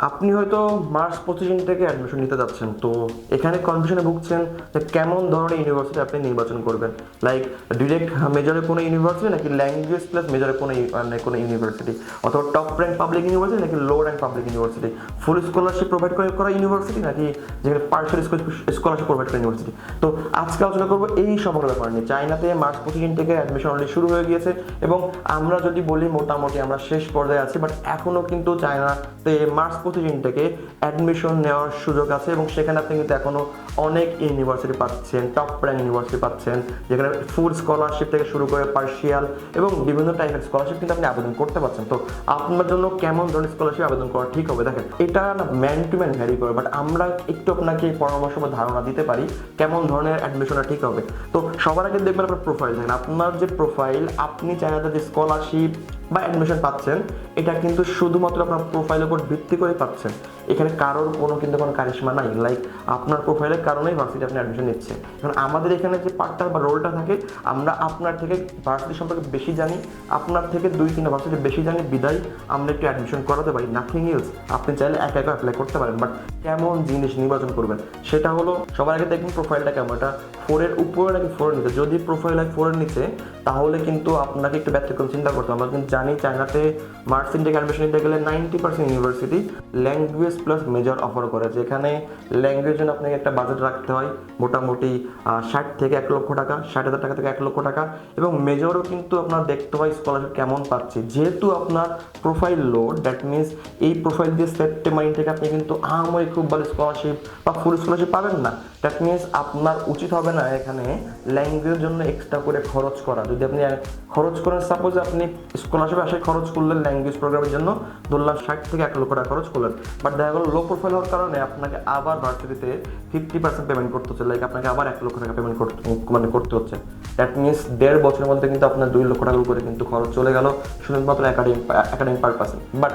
আপনি হয়তো মার্চ 25 থেকে অ্যাডমিশন নিতে যাচ্ছেন, তো এখানে কনফিউশনে ভুগছেন যে কেমন ধরনের ইউনিভার্সিটি আপনি নির্বাচন করবেন। লাইক ডিরেক্ট মেজরে কোনো ইউনিভার্সিটি, নাকি ল্যাঙ্গুয়েজ প্লাস মেজরে কোনো ইউনিভার্সিটি, অথবা টপ র্যাঙ্ক পাবলিক ইউনিভার্সিটি নাকি low rank public university, full scholarship provide করা ইউনিভার্সিটি নাকি যেখানে পার্সিয়াল স্কলারশিপ প্রোভাইড করা ইউনিভার্সিটি। তো আজকে আলোচনা করবো এই সমগ্র ব্যাপার নিয়ে। চায়নাতে মার্চ 25 থেকে অ্যাডমিশন অলরেডি শুরু হয়ে গিয়েছে এবং আমরা যদি বলি মোটামুটি আমরা শেষ পর্যায়ে আছি, বাট এখনও কিন্তু চায়নাতে মার্চ 25 থেকে অ্যাডমিশন নেওয়ার সুযোগ আছে এবং সেখানে আপনি কিন্তু এখনও অনেক ইউনিভার্সিটি পাচ্ছেন, টপ র্যাঙ্ক ইউনিভার্সিটি পাচ্ছেন, যেখানে ফুল স্কলারশিপ থেকে শুরু করে পার্সিয়াল এবং বিভিন্ন টাইপের স্কলারশিপ কিন্তু আপনি আবেদন করতে পারছেন। তো আপনার জন্য কেমন ধরনের স্কলারশিপ আবেদন করা ঠিক হবে, দেখেন এটা না ম্যান টু ম্যান ভ্যারি করে, বাট আমরা একটু আপনাকে পরামর্শ বা ধারণা দিতে পারি কেমন ধরনের অ্যাডমিশনটা ঠিক হবে। তো সবার আগে দেখবেন আপনার প্রোফাইল, দেখেন আপনার যে প্রোফাইল, আপনি চায়নাতে যে স্কলারশিপ বা অ্যাডমিশন পাচ্ছেন এটা কিন্তু শুধুমাত্র আপনার প্রোফাইলের উপর ভিত্তি করে পাচ্ছেন। এখানে কারোর কোনো কারিশমা নাই, লাইক আপনার প্রোফাইলের কারণেই ভার্সিটি আপনি অ্যাডমিশন নিচ্ছে। এখন আমাদের এখানে যে পার্টটা বা রোলটা থাকে, আমরা আপনার থেকে ভার্সিটি সম্পর্কে বেশি জানি, আপনার থেকে 2-3 ভার্সিটি বেশি জানি, বিদায় আমরা একটু অ্যাডমিশন করাতে পারি, নাথিং এলস। আপনি চাইলে একা একা অ্যাপ্লাই করতে পারেন, বাট কেমন জিনিস নির্বাচন করবেন সেটা হলো সবার আগে দেখবেন প্রোফাইলটা কেমন, এটা 4-এর উপরে নাকি 4-এর নিচে। যদি প্রোফাইল হয় 4-এর নিচে তাহলে কিন্তু আপনাকে একটু ব্যতিক্রম চিন্তা করতে হবে। আমরা কিন্তু জানি চায়নাতে মার্চ থেকে অ্যাডমিশন নিতে গেলে 90% university language plus major offer করে, যেখানে ল্যাঙ্গুয়েজ জন্য আপনাকে একটা বাজেট রাখতে হয় মোটামুটি 60 থেকে 1 লক্ষ টাকা, 60,000 টাকা থেকে 1 লক্ষ টাকা, এবং মেজরও কিন্তু আপনার দেখতে হয় স্কলারশিপ কেমন পাচ্ছে। যেহেতু আপনার প্রোফাইল লো, দ্যাট মিনস এই প্রোফাইল দিয়ে সেপ্টেম্বর থেকে আপনি কিন্তু আহামরি খুব ভালো স্কলারশিপ বা ফুল স্কলারশিপ পাবেন না। দ্যাট মিনস আপনার উচিত হবে না এখানে ল্যাঙ্গুয়েজের জন্য এক্সট্রা করে খরচ করা। যদি আপনি খরচ করেন, সাপোজ আপনি স্কলারশিপে আসায় খরচ করলেন ল্যাঙ্গুয়েজ প্রোগ্রামের জন্য ধরলাম 60 থেকে 1 লক্ষ টাকা খরচ করলেন, বাট দেখা গেল লো প্রোফাইল হওয়ার কারণে আপনাকে আবার ভার্সিটিতে 50% পেমেন্ট করতে হচ্ছে, লাইক আপনাকে আবার 1 লক্ষ টাকা পেমেন্ট করতে হচ্ছে। দ্যাট মিনস 1.5 বছরের মধ্যে কিন্তু আপনার 2 লক্ষ টাকার উপরে কিন্তু খরচ চলে গেল শুধুমাত্র একাডেমিক পারপাসে। বাট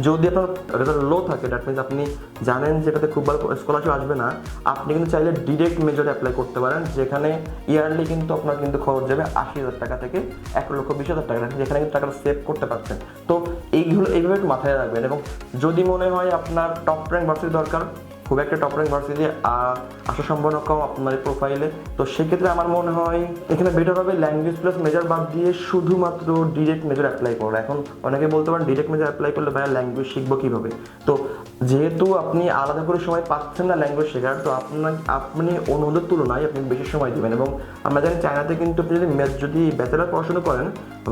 যদি আপনার রেজাল্ট লো থাকে, দ্যাট মিনস আপনি জানেন যে এটাতে খুব ভালো স্কলারশিপ আসবে না, আপনি কিন্তু চাইলে ডিরেক্ট মেজরে অ্যাপ্লাই করতে পারেন, যেখানে ইয়ারলি কিন্তু আপনার কিন্তু খরচ যাবে 80,000 টাকা থেকে 1,20,000 টাকা, যেখানে কিন্তু টাকাটা সেভ করতে পারছেন। তো এইভাবে একটু মাথায় রাখবেন। এবং যদি মনে হয় আপনার টপ র্যাঙ্ক ভার্সিটি দরকার, খুব একটা টপ র্যাঙ্ক ভার্সিটি আসার সম্ভাবনা কম আপনার প্রোফাইলে, তো সেক্ষেত্রে আমার মনে হয় এখানে বেটার হবে ল্যাঙ্গুয়েজ প্লাস মেজর বাদ দিয়ে শুধুমাত্র ডিরেক্ট মেজর অ্যাপ্লাই করা। এখন অনেকে বলতে পারেন ডিরেক্ট মেজর অ্যাপ্লাই করলে ভাইয়া ল্যাঙ্গুয়েজ শিখবো কীভাবে? তো যেহেতু আপনি আলাদা করে সময় পাচ্ছেন না ল্যাঙ্গুয়েজ শেখার, তো আপনি অন্যদের তুলনায় আপনি বেশি সময় দেবেন। এবং আমরা জানি চায়নাতে কিন্তু আপনি যদি ব্যাচেলার পড়াশোনা করেন,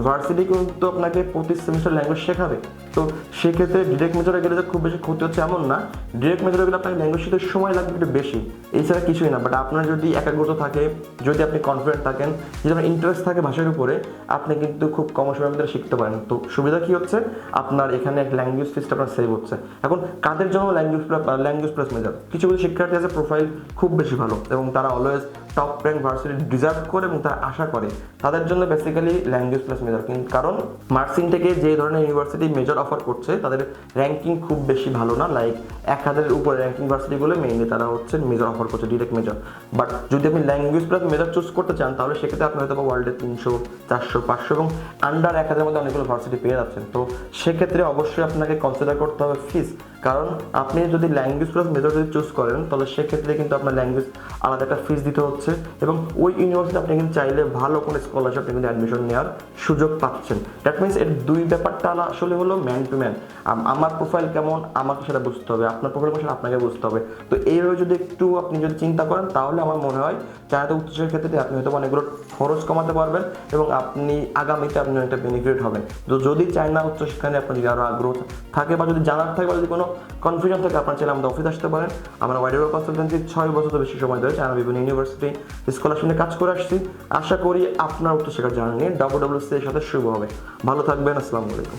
ভার্সিটি কিন্তু আপনাকে প্রতি সেমিস্টার ল্যাঙ্গুয়েজ শেখাবে। তো সেক্ষেত্রে ডিরেক্ট মেজরে গেলে যে খুব বেশি ক্ষতি হচ্ছে এমন না, ডিরেক্ট মেজরে গেলে আপনাকে ল্যাঙ্গুয়েজ শিখতে সময় লাগবে একটু বেশি, এছাড়া কিছুই না। বাট আপনার যদি একাগ্রতা থাকে, যদি আপনি কনফিডেন্ট থাকেন, যদি আপনার ইন্টারেস্ট থাকে ভাষার উপরে, আপনি কিন্তু খুব কম সময়ের মধ্যে শিখতে পারেন। তো সুবিধা কী হচ্ছে, আপনার এখানে ল্যাঙ্গুয়েজ ফিসটা আপনার সেভ হচ্ছে। এখন কাদের জন্য ল্যাঙ্গুয়েজ প্লাস মেজর? কিছু কিছু শিক্ষার্থী আছে প্রোফাইল খুব বেশি ভালো এবং তারা always top rank varsity deserve করে এবং তারা আশা করে, তাদের জন্য বেসিক্যালি ল্যাঙ্গুয়েজ প্লাস মেজর। কারণ মার্সিং থেকে যে ধরনের ইউনিভার্সিটি মেজর অফার করছে তাদের র্যাঙ্কিং খুব বেশি ভালো না, লাইক 1000-এর উপরে র্যাঙ্কিং ভার্সিটিগুলো মেইনলি তারা হচ্ছে মেজর অফার করছে, ডিরেক্ট মেজর। বাট যদি আপনি ল্যাঙ্গুয়েজ প্লাস মেজর চুজ করতে চান, তাহলে সেক্ষেত্রে আপনি হয়তো ওয়ার্ল্ডে 300, 400, 500 এবং আন্ডার 1000-এর মধ্যে অনেকগুলো ভার্সিটি পেয়ে যাচ্ছেন। তো সেক্ষেত্রে অবশ্যই আপনাকে কনসিডার করতে হবে ফিস, কারণ আপনি যদি ল্যাঙ্গুয়েজ প্লাস মেজর যদি চুজ করেন, তাহলে সেক্ষেত্রে কিন্তু আপনার ল্যাঙ্গুয়েজ আলাদা একটা ফিস দিতে হচ্ছে এবং ওই ইউনিভার্সিটি আপনি কিন্তু চাইলে ভালো কোনো স্কলারশিপ আপনি কিন্তু অ্যাডমিশন নেওয়ার সুযোগ পাচ্ছেন। দ্যাট মিনস এর দুই ব্যাপারটা আসলে হলো ম্যান টু ম্যান। আমার প্রোফাইল কেমন আমাকে সেটা বুঝতে হবে, আপনার প্রোফাইল কেমন আপনাকে বুঝতে হবে। তো এইভাবে যদি আপনি যদি চিন্তা করেন, তাহলে আমার মনে হয় চায়নাতে উচ্চশিক্ষার ক্ষেত্রে আপনি হয়তো অনেকগুলো খরচ কমাতে পারবেন এবং আপনি আগামীতে আপনি একটা বেনিফিট হবেন। তো যদি চায়না উচ্চশিক্ষা নিয়ে আপনার যদি আরও আগ্রহ থাকে বা যদি জানার থাকে বা যদি কোনো কনফিউশন থাকে, আপনার চাইলে আমাদের অফিসে আসতে পারেন। আমরা ওয়াইডার কনসালটেন্সি 6 বছর বেশি সময় ধরে চায়না বিভিন্ন ইউনিভার্সিটি স্কলারশিপ নিয়ে কাজ করে আসছি। আশা করি আপনার উচ্চশিক্ষার জার্নি WWC এর সাথে শুরু হবে। ভালো থাকবেন, আসসালামু আলাইকুম।